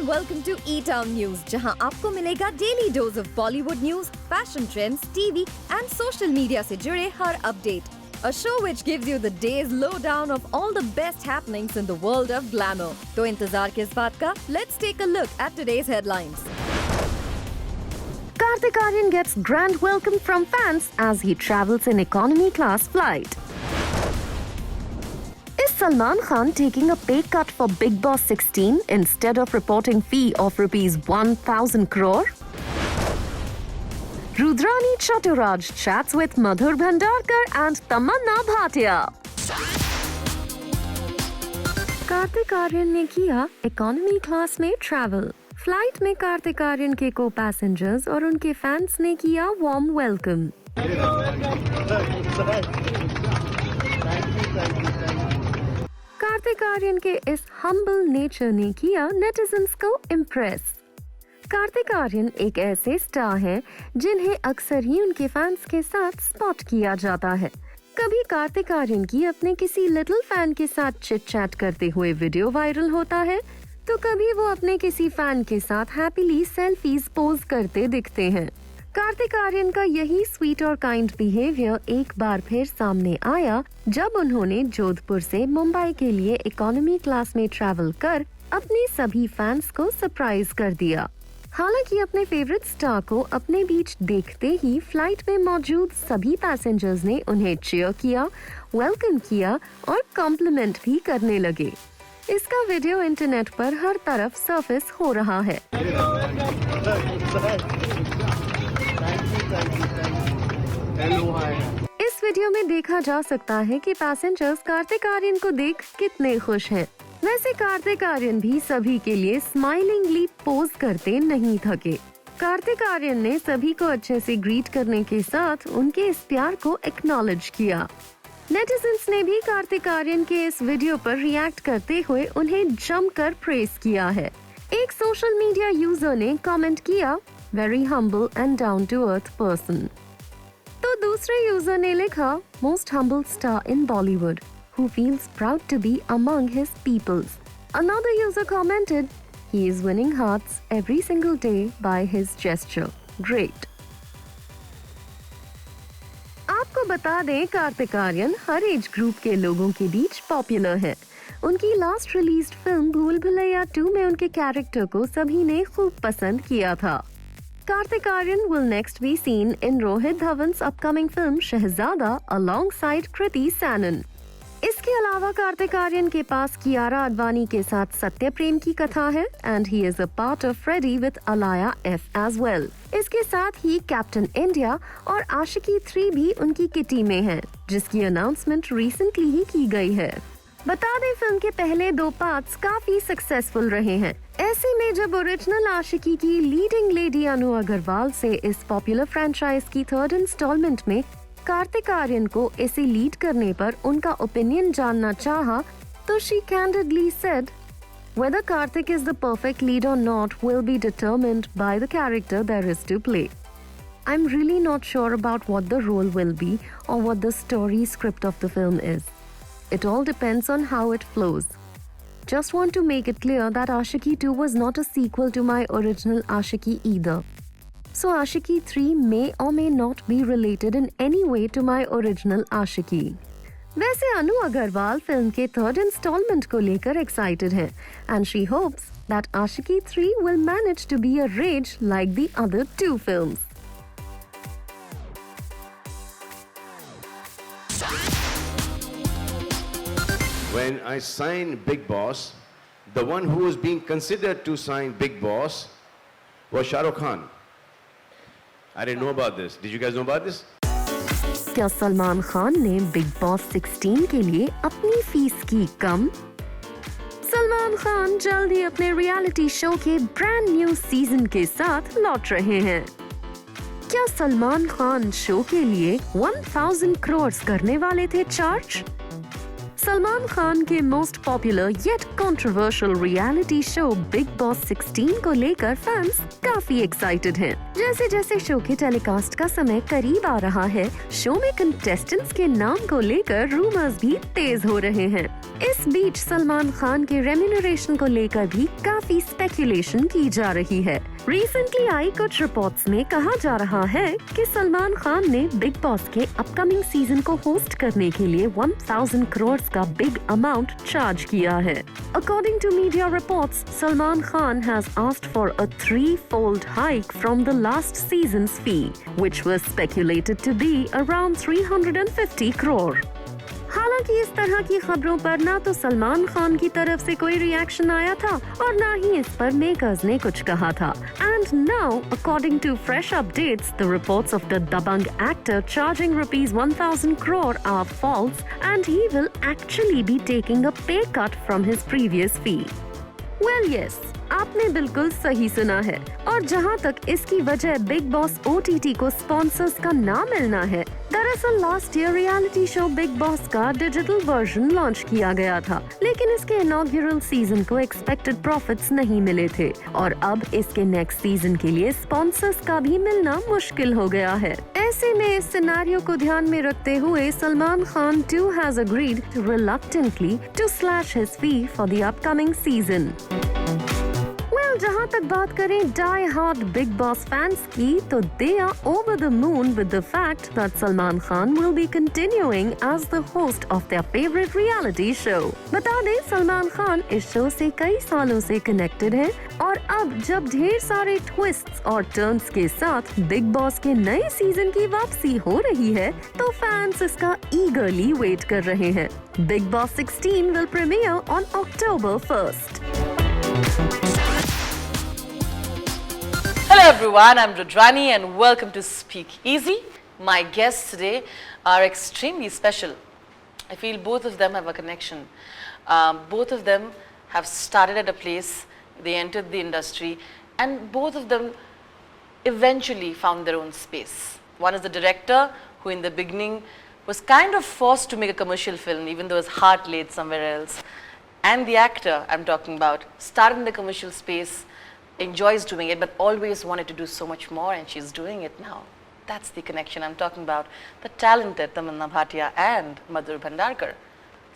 welcome to E-Town News, जहां आपको मिलेगा daily dose of Bollywood news, fashion trends, TV and social media से जुड़े हर update. A show which gives you the day's lowdown of all the best happenings in the world of glamour. तो इंतजार किस बात का? Let's take a look at today's headlines. Kartik Aaryan gets grand welcome from fans as he travels in economy class flight. Is Salman Khan taking a pay cut for Bigg Boss 16 instead of reporting fee of rupees 1,000 crore? Rudrani Chaturaj chats with Madhur Bhandarkar and Tamannaah Madhur. Kartik Aaryan ने किया economy class में travel. Flight में कार्तिक आर्यन के को passengers और उनके fans ने किया वार्म वेलकम. कार्तिक आर्यन के इस हम्बल नेचर ने किया नेटिजन्स को इम्प्रेस. कार्तिक आर्यन एक ऐसे स्टार हैं जिन्हें अक्सर ही उनके फैंस के साथ स्पॉट किया जाता है. कभी कार्तिक आर्यन की अपने किसी लिटिल फैन के साथ चिट चैट करते हुए वीडियो वायरल होता है, तो कभी वो अपने किसी फैन के साथ हैप्पीली सेल्फीज पोज करते दिखते हैं. कार्तिक आर्यन का यही स्वीट और काइंड बिहेवियर एक बार फिर सामने आया जब उन्होंने जोधपुर से मुंबई के लिए इकोनॉमी क्लास में ट्रैवल कर अपने सभी फैंस को सरप्राइज कर दिया. हालांकि अपने फेवरेट स्टार को अपने बीच देखते ही फ्लाइट में मौजूद सभी पैसेंजर्स ने उन्हें चीयर किया, वेलकम किया और कॉम्प्लीमेंट भी करने लगे. इसका वीडियो इंटरनेट पर हर तरफ सरफेस हो रहा है. इस वीडियो में देखा जा सकता है कि पैसेंजर्स कार्तिक आर्यन को देख कितने खुश हैं. वैसे कार्तिक आर्यन भी सभी के लिए स्माइलिंगली पोज करते नहीं थके. कार्तिक आर्यन ने सभी को अच्छे से ग्रीट करने के साथ उनके इस प्यार को एक्नॉलेज किया. नेटिजन्स ने भी कार्तिक आर्यन के इस वीडियो पर रिएक्ट करते हुए उन्हें जमकर प्रेज किया है. एक सोशल मीडिया यूजर ने कमेंट किया, very humble and down to earth person. तो दूसरे यूजर ने लिखा, most humble star in Bollywood who feels proud to be among his peoples. Another user commented, he is winning hearts every single day by his gesture. Great. आपको बता दें, कार्तिक आर्यन हर age group के लोगों के बीच पॉपुलर है. उनकी लास्ट रिलीज्ड फिल्म भूल भुलैया 2 में उनके कैरेक्टर को सभी ने खूब पसंद किया था. Kartik Aaryan will next be seen in Rohit Dhawan's upcoming film Shehzada alongside Kriti Sanon. इसके अलावा कार्तिक आर्यन के पास कियारा आडवाणी के साथ सत्य प्रेम की कथा है and he is a part of Freddy with Alaya F as well. इसके साथ ही कैप्टन इंडिया और आशिकी 3 भी उनकी किटी में है, जिसकी अनाउंसमेंट रिसेंटली ही की गई है. बता दें, फिल्म के पहले 2 पार्ट्स काफी सक्सेसफुल रहे हैं. ऐसे में जब ओरिजिनल आशिकी की लीडिंग लेडी अनु अग्रवाल से इस पॉपुलर फ्रेंचाइज की 3rd इंस्टॉलमेंट में कार्तिक आर्यन को इसे लीड करने पर उनका ओपिनियन जानना चाहा, तो she candidly said, whether Kartik is the perfect lead or not will be determined by the character there is to play. I'm really not sure about what the role will be or what the story script of the film is. It all depends on how it flows. Just want to make it clear that Aashiki 2 was not a sequel to my original Aashiki either. So Aashiki 3 may or may not be related in any way to my original Aashiki. वैसे अनु Agarwal film के 3rd instalment को लेकर excited है and she hopes that Aashiki 3 will manage to be a rage like the other 2 films. When I signed Bigg Boss, the one who was being considered to sign Bigg Boss was Shah Rukh Khan. I didn't know about this. Did you guys know about this? क्या सलमान खान ने big Boss 16 के लिए अपनी fees की कम? सलमान खान जल्द ही अपने reality show के brand new season के साथ लौट रहे हैं. क्या सलमान खान शो के लिए 1,000 crores करने वाले थे चार्ज? सलमान खान के most popular yet controversial reality show big Boss 16 को लेकर फैंस काफी एक्साइटेड हैं। जैसे जैसे शो के टेलीकास्ट का समय करीब आ रहा है, शो में कंटेस्टेंट्स के नाम को लेकर रूमर्स भी तेज हो रहे हैं। इस बीच सलमान खान के रेम्यूनरेशन को लेकर भी काफी स्पेकुलेशन की जा रही है। रिसेंटली आई कुछ रिपोर्ट्स में कहा जा रहा है कि सलमान खान ने बिग बॉस के अपकमिंग सीजन को होस्ट करने के लिए 1000 करोड़ का बिग अमाउंट चार्ज किया है। According to media reports, Salman Khan has asked for a 3-fold hike from the last season's fee, which was speculated to be around 350 crore. हालांकि इस तरह की खबरों पर ना तो सलमान खान की तरफ से कोई रिएक्शन आया था और ना ही इस पर मेकर्स ने कुछ कहा था। And now, according to fresh updates, the reports of the Dabang actor charging rupees 1000 crore are false and he will actually be taking a pay cut from his previous fee. Well, yes, आपने बिल्कुल सही सुना है। और जहां तक इसकी वजह बिग बॉस OTT को स्पॉन्सर्स का ना मिलना है, दरअसल last year reality show big boss का डिजिटल वर्जन लॉन्च किया गया था, लेकिन इसके इनॉग्यूरल सीजन को एक्सपेक्टेड प्रॉफिट्स नहीं मिले थे और अब इसके नेक्स्ट सीजन के लिए स्पॉन्सर्स का भी मिलना मुश्किल हो गया है। ऐसे में इस सिनेरियो को ध्यान में रखते हुए Salman Khan too has agreed reluctantly to slash his fee for the upcoming season. जहां तक बात करें die hard Bigg Boss fans की, तो they are over the moon with the fact that Salman Khan will be continuing as the host of their favourite reality show. बता दें, सलमान खान इस show से कई सालों से कनेक्टेड है और अब जब ढेर सारे ट्विस्ट्स और टर्न्स के साथ बिग बॉस के नए सीजन की वापसी हो रही है, तो फैंस इसका ईगरली वेट कर रहे हैं। Bigg Boss 16 will premiere on October 1st. Hello everyone, I'm Rudrani and welcome to Speak Easy. My guests today are extremely special. I feel both of them have a connection. Both of them have started at a place, they entered the industry, and both of them eventually found their own space. One is the director who in the beginning was kind of forced to make a commercial film even though his heart laid somewhere else. And the actor I'm talking about started in the commercial space, enjoys doing it, but always wanted to do so much more, and she's doing it now. That's the connection I'm talking about. The talented Tamannaah Madhur and Madhur Bhandarkar.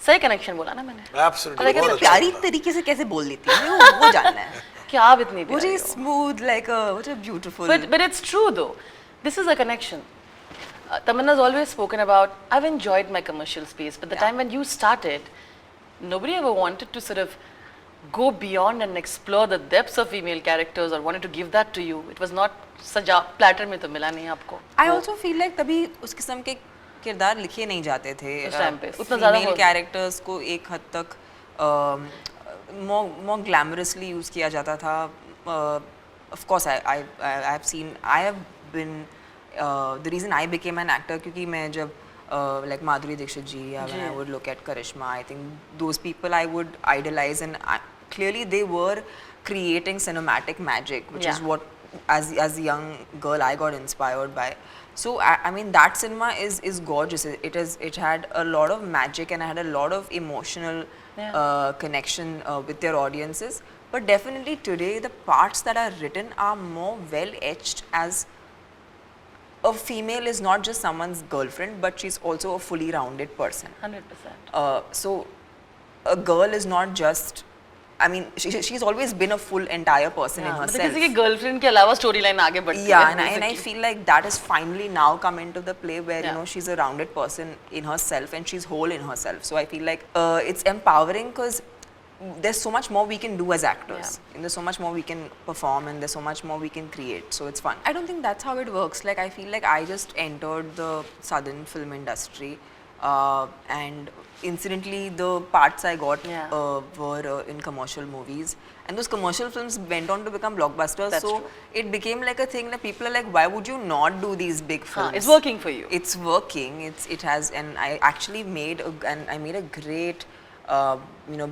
सही connection बोला ना मैंने? Absolutely. Like बहुत प्यारी अच्छा तरीके से कैसे बोल लेती है वो जानना है। क्या आप इतनी What प्यारी a हो? smooth, like what a beautiful. But it's true though. This is a connection. Tamannaah's always spoken about, I've enjoyed my commercial space, but the time when you started, nobody ever wanted to sort of go beyond and explore the depths of female characters or wanted to give that to you. It was not सजा platter में तो मिला नहीं आपको. I also feel like तभी उस किस्म के किरदार लिखे नहीं जाते थे। उस time पे उतना ज़्यादा female characters को एक हद तक more glamorously use किया जाता था। Of course, I have seen, I have been the reason I became an actor क्योंकि मैं जब like Madhuri Dixit ji, when I would look at Karishma, I think those people I would idolize, and clearly they were creating cinematic magic, which is what as a young girl I got inspired by. So I mean that cinema is gorgeous. It had a lot of magic and had a lot of emotional connection with their audiences. But definitely today the parts that are written are more well etched, as a female is not just someone's girlfriend, but she's also a fully rounded person. 100%. So a girl is not just, I mean, she's always been a full entire person in herself. मतलब किसी की girlfriend के अलावा storyline आगे बढ़ती है. Yeah, and I feel like that has finally now come into the play where you know she's a rounded person in herself and she's whole in herself. So I feel like it's empowering because there's so much more we can do as actors, and there's so much more we can perform, and there's so much more we can create, so it's fun. I don't think that's how it works. Like I feel like I just entered the southern film industry, and incidentally the parts I got were in commercial movies, and those commercial films went on to become blockbusters. That's so true. it became like a thing that people are like, why would you not do these big films? It's working for you. It's working. It has, and I actually made a great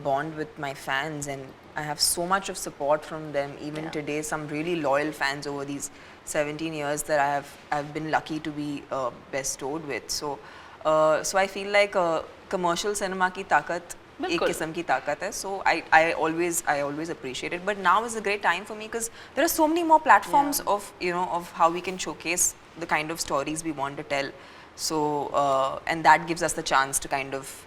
bond with my fans, and I have so much of support from them even today. Some really loyal fans over these 17 years that I've been lucky to be bestowed with. So I feel like commercial cinema की ताकत एक किस्म की ताकत है. So I always appreciate it. But now is a great time for me because there are so many more platforms of of how we can showcase the kind of stories we want to tell. So and that gives us the chance to kind of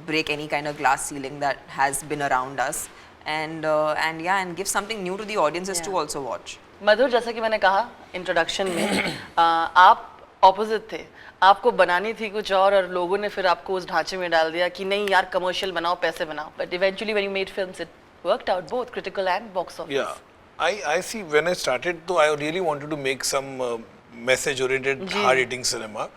break any kind of glass ceiling that has been around us, and give something new to the audiences to also watch. मधुर, जैसा कि मैंने कहा introduction में, आप opposite थे, आपको बनानी थी कुछ और लोगों ने फिर आपको उस ढांचे में डाल दिया कि नहीं यार कमर्शियल बनाओ, पैसे बनाओ. But eventually when you made films it worked out both critical and box office. Yeah, I see. When I started, though, I really wanted to make some message-oriented, hard-hitting cinema,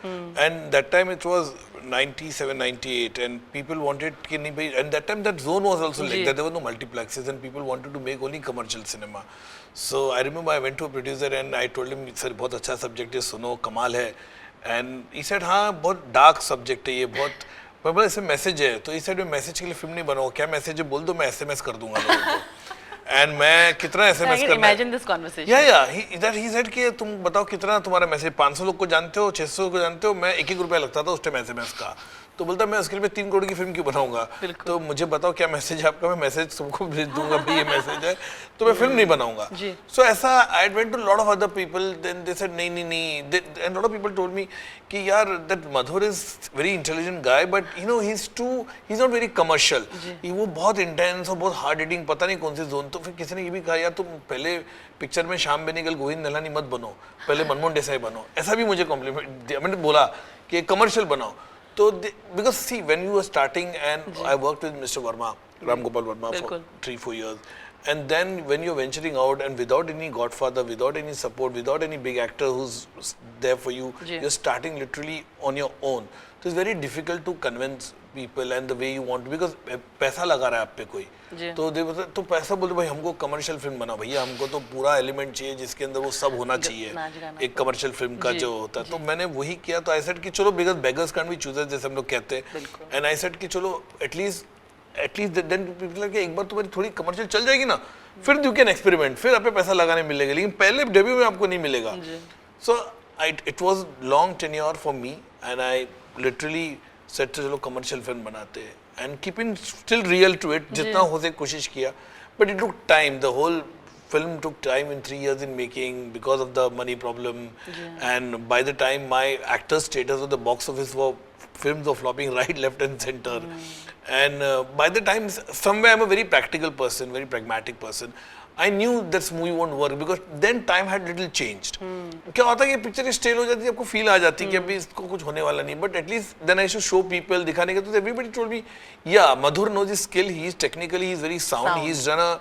and that time it was 97, 98, and people wanted कि नहीं भाई, and that time that zone was also like that. There were no multiplexes, and people wanted to make only commercial cinema. So I remember I went to a producer and I told him, sir, बहुत अच्छा subject है, सुनो, कमाल है. And he said, हाँ, बहुत dark subject है ये, बहुत, मैं बोला इसमें मैसेज है. तो he said, मैं मैसेज के लिए फिल्म नहीं बनाऊँ, क्या मैसेज है बोल दो, मैं SMS कर दूंगा लोगों को. And मैं कितना SMS करना है? Imagine this conversation. Yeah. He said कि तुम बताओ कितना तुम्हारा मैसेज, 500 लोग को जानते हो, 600 को जानते हो, मैं 1-1 रुपया लगता था उस टाइम SMS का. तो बोलता मैं उसके लिए 3 करोड़ की फिल्म क्यों बनाऊंगा? तो मुझे बताओ क्या मैसेज है आपका, मैं मैसेज सबको भेज दूंगा भाई ये मैसेज है, तो मैं फिल्म नहीं बनाऊंगा. सो ऐसा I went to lot of other people, then they said नहीं, and lot of people told me कि यार that Madhur is very intelligent guy, but he is not very commercial. वो बहुत इंटेंस और बहुत हार्ड हिटिंग, पता नहीं कौन सी जोन. तो फिर किसी ने ये भी कहा यार तुम पहले पिक्चर में श्याम बेनेगल, गोविंद नहलानी मत बनो, पहले मनमोहन देसाई बनो. ऐसा भी मुझे कॉम्प्लीमेंट, मैंने बोला कि कमर्शियल बनाओ. So, because see, when you were starting, and I worked with Mr. Verma, Ram Gopal Verma, for 3-4 years, and then when you're venturing out and without any godfather, without any support, without any big actor who's there for you, you're starting literally on your own. So it's very difficult to convince people and the way you want to, because पैसा लगा रहा है आप पे कोई, तो पैसा बोलते भाई हमको कमर्शियल फिल्म बनाओ भैया, हमको तो पूरा एलिमेंट चाहिए जिसके अंदर वो सब होना चाहिए एक कमर्शियल फिल्म का जो होता है. तो मैंने वही किया. तो आई सेड कि चलो because beggars can't be choosers जैसे हम लोग कहते हैं, एंड आई सेड कि चलो एटलीस्ट देन पीपल के एक बार तुम्हारी थोड़ी कमर्शियल चल जाएगी ना, फिर यू कैन एक्सपेरिमेंट, फिर आप पे पैसा लगाने मिलेगा, लेकिन पहले डेब्यू में आपको नहीं मिलेगा. So it was long tenure for me, and I literally said चलो कमर्शियल फिल्म बनाते हैं and keeping still real to it, जितना हो सके कोशिश किया. But it took time, the whole film took time in 3 years in making because of the money problem, and by the time my actor status of the box office were films were flopping right, left and center, and by the time somewhere I'm a very practical person, very pragmatic person. I knew this movie won't work because then time had little changed. क्या होता है कि picture stele हो जाती है, आपको feel आ जाती है कि अभी इसको कुछ होने वाला नहीं. But at least then I should show people, दिखाने के. तो एवरीबडी टोल्ड मी या मधुर knows his skill, he is technically, he is very sound. He has done a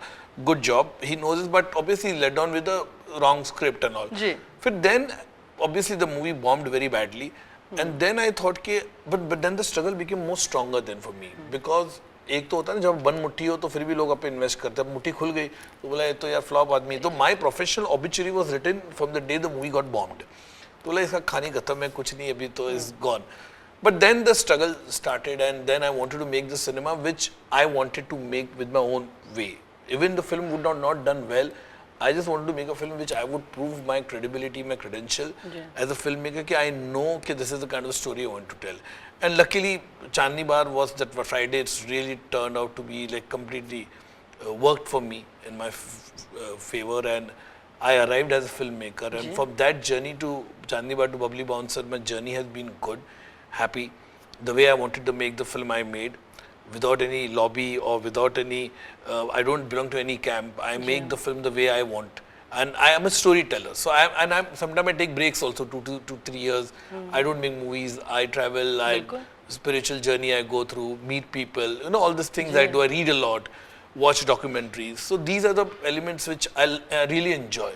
good job, he knows it, but obviously he let down with the wrong script and all. फिर then obviously the movie bombed very badly, and then I thought कि but then the struggle became more stronger than for me, because एक तो होता है ना जब बन मुट्ठी हो तो फिर भी लोग आप पे इन्वेस्ट करते हैं. मुट्ठी खुल गई तो बोला ये तो यार फ्लॉप आदमी है. तो my professional obituary was written from the day the movie got bombed. तो बोला इसका कहानी खत्म है, कुछ नहीं अभी तो is gone. But then the struggle started, and then I wanted to make the cinema which I wanted to make with my own way. Even the film would not done well, I just wanted to make a film which I would prove my credibility, my credential as a filmmaker, कि I know कि this is the kind of story I want to tell. And luckily, Chandni Bar was that Friday. It's really turned out to be like completely worked for me in my favor, and I arrived as a filmmaker. And from that journey to Chandni Bar to Babli Bouncer, my journey has been good, happy. The way I wanted to make the film, I made. Without any lobby or without any, I don't belong to any camp. I make the film the way I want, and I am a storyteller. So sometimes I take breaks also, 2 to 3 years. I don't make movies. I travel. Spiritual journey I go through, meet people. You know, all these things I do. I read a lot, watch documentaries. So these are the elements which I really enjoy.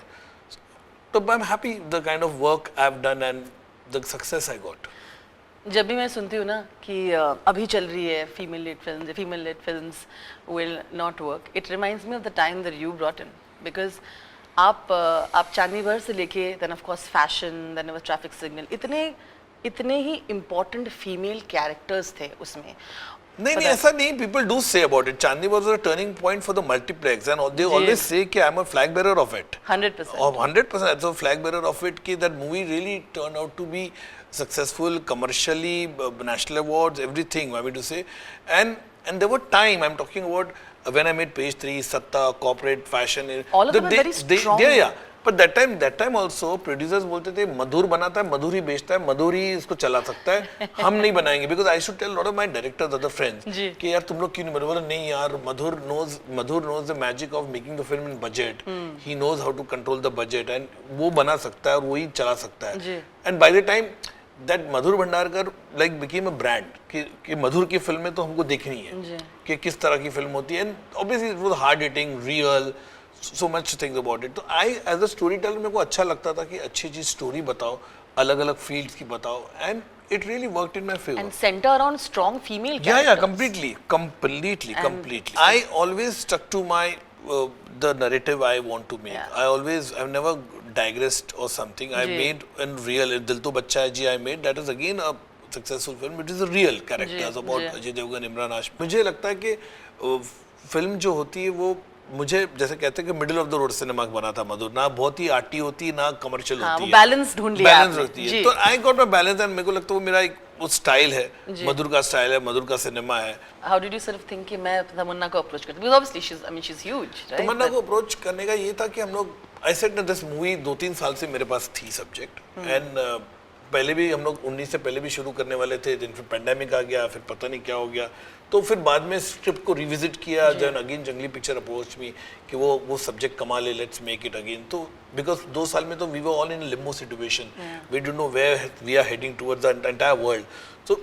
So I'm happy the kind of work I've done and the success I got. जब भी मैं सुनती हूँ ना कि अभी चल रही है female led films will not work, it reminds me of the time that you brought in, because आप चांदनी भर से लेके then of course Fashion, then was Traffic Signal, इतने ही इम्पोर्टेंट फीमेल कैरेक्टर्स थे उसमें. नहीं ऐसा नहीं. People do say about it. Chandni was a turning point for the multiplex, and they always say कि I'm a flag bearer of it. 100%. 100%. So flag bearer of it कि that movie really turned out to be successful commercially, national awards, everything, I mean to say. And there were time, I'm talking about when I made Page 3, Satta, Corporate, Fashion. All of them are very strong. Yeah. But that time also producers बोलते थे मधुर बनाता है, मधुर ही बेचता है, मधुर ही इसको चला सकता है, हम नहीं बनाएंगे. Because I used to tell a lot of my directors, other friends, कि यार तुम लोग क्यों नहीं बना? बोला नहीं यार, मधुर knows the magic of making the film in budget. He knows how to control the budget and वो बना सकता है और वही चला सकता है. And by the time that Madhur Bhandarkar like became a brand, कि मधुर की फिल्में तो हमको देखनी है, कि किस तरह की फिल्म होती है. And obviously it was hard hitting, real. So much things about it. तो I as a storyteller मेरे को अच्छा लगता था कि अच्छी चीज स्टोरी बताओ, अलग-अलग फील्ड्स की बताओ, and it really worked in my favor. And center around strong female characters. Yeah, completely. I always stuck to my the narrative I want to make. I've never digressed or something. I made in real. Dil To Bachcha Hai Ji I made. That is again a successful film. It is a real characters about Ajay Devgan, Emraan Hashmi. मुझे लगता है कि film जो होती है वो मुझे जैसे कहते हैं कि middle of the road cinema बना था मधुर, ना बहुत ही आर्टी होती ना कमर्शियल होती है, बैलेंस ढूंढ लिया, बैलेंस होती है. तो I got my balance and मेरे को लगता है वो मेरा एक वो स्टाइल है, मधुर का स्टाइल है, मधुर का सिनेमा है. How did you sort of think कि मैं तमन्ना को अप्रोच करता? Because obviously she is huge, right? Tamannaah को अप्रोच करने का ये था कि हम लोग I said that this movie 2-3 साल से मेरे पास थी सब्जेक्ट, एंड पहले भी हम लोग 19 से पहले भी शुरू करने वाले थे, दिन फिर पेंडेमिक आ गया, फिर पता नहीं क्या हो गया, तो फिर बाद में स्क्रिप्ट को रिविजिट किया, then again Junglee Pictures approach me कि वो सब्जेक्ट कमाल है, लेट्स मेक इट अगेन. तो बिकॉज 2 साल में तो we were all in limbo situation, we don't know where we are heading towards the entire world. So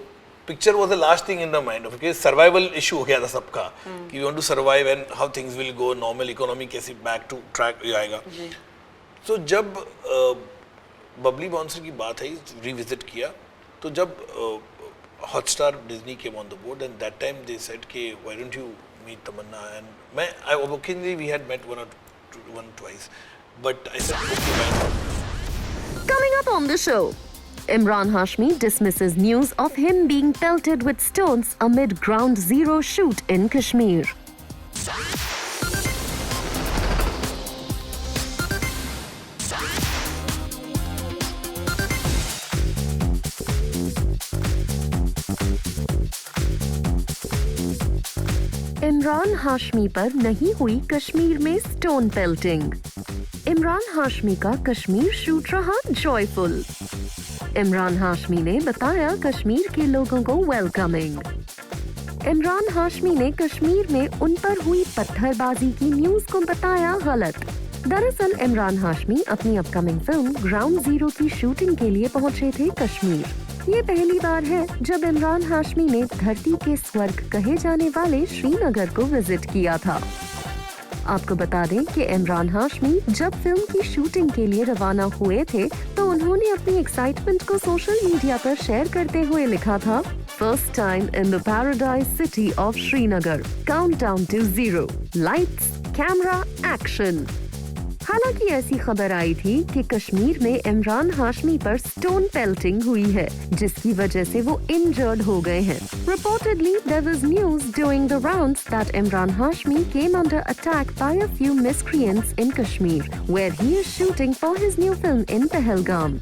picture was the last thing in the mind of के survival issue हो गया था सबका कि we want to survive and how things will go, normal economy कैसे back to track आएगा. सो जब Babli bouncer की बात है, रिविजिट किया, तो जब Hotstar Disney came on the board, and that time they said कि why don't you meet Tamannaah, and occasionally we had met one or twice, but I said okay fine. Coming up on the show, Emraan Hashmi dismisses news of him being pelted with stones amid Ground Zero shoot in Kashmir. Imran Hashmi पर नहीं हुई कश्मीर में stone pelting. Imran Hashmi का Kashmir shoot रहा joyful. Imran Hashmi ने बताया कश्मीर के लोगों को वेलकमिंग. इमरान हाशमी ने कश्मीर में उन पर हुई पत्थरबाजी की न्यूज को बताया गलत. दरअसल इमरान हाशमी अपनी अपकमिंग फिल्म ग्राउंड जीरो की शूटिंग के लिए पहुंचे थे कश्मीर. ये पहली बार है जब इमरान हाशमी ने धरती के स्वर्ग कहे जाने वाले श्रीनगर को विजिट किया था. आपको बता दें कि इमरान हाशमी जब फिल्म की शूटिंग के लिए रवाना हुए थे तो उन्होंने अपनी एक्साइटमेंट को सोशल मीडिया पर शेयर करते हुए लिखा था, first time in the paradise city of Srinagar, countdown to 0, lights, camera, action. हालांकि ऐसी खबर आई थी कि कश्मीर में इमरान हाशमी पर स्टोन पेल्टिंग हुई है, जिसकी वजह से वो इंजर्ड हो गए हैं. Reportedly, there was news during the rounds that Emraan Hashmi came under attack by a few miscreants in Kashmir, where he is shooting for his new film in Pahalgam.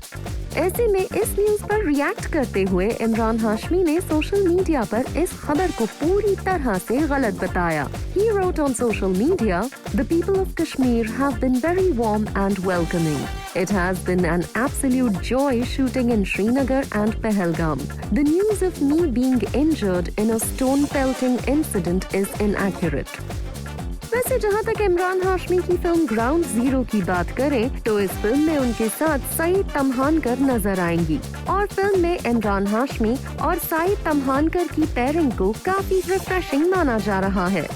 ऐसे में इस न्यूज पर react करते हुए इमरान हाशमी ने social media पर इस खबर को पूरी तरह से गलत बताया. He wrote on social media, "The people of Kashmir have been very warm and welcoming. It has been an absolute joy shooting in Srinagar and Pahalgam. The news of me being injured in a stone pelting incident is inaccurate." वैसे जहां तक इमरान हाशमी की film ground zero की बात करें तो इस film में उनके साथ सईद तमहानकर नजर आएंगी और फिल्म में इमरान हाशमी और सईद तमहानकर की पेयरिंग को काफी रिफ्रेशिंग माना जा रहा है.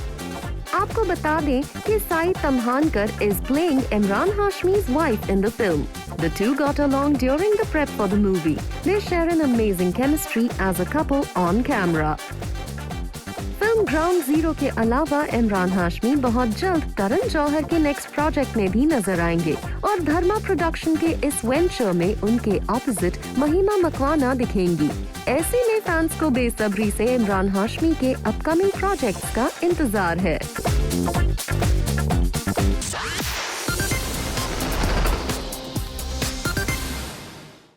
आपको बता दें कि Saeed तमहानकर is playing Emraan Hashmi's wife in the film. The two got along during the prep for the movie. They share an amazing chemistry as a couple on camera. Film ground zero के अलावा इमरान हाशमी बहुत जल्द करण जौहर के next project में भी नजर आएंगे और धर्मा प्रोडक्शन के इस वेंचर में उनके ऑपोजिट महिमा मकवाना दिखेंगी. ऐसे में फैंस को बेसब्री से इमरान हाशमी के अपकमिंग प्रोजेक्ट्स का इंतजार है.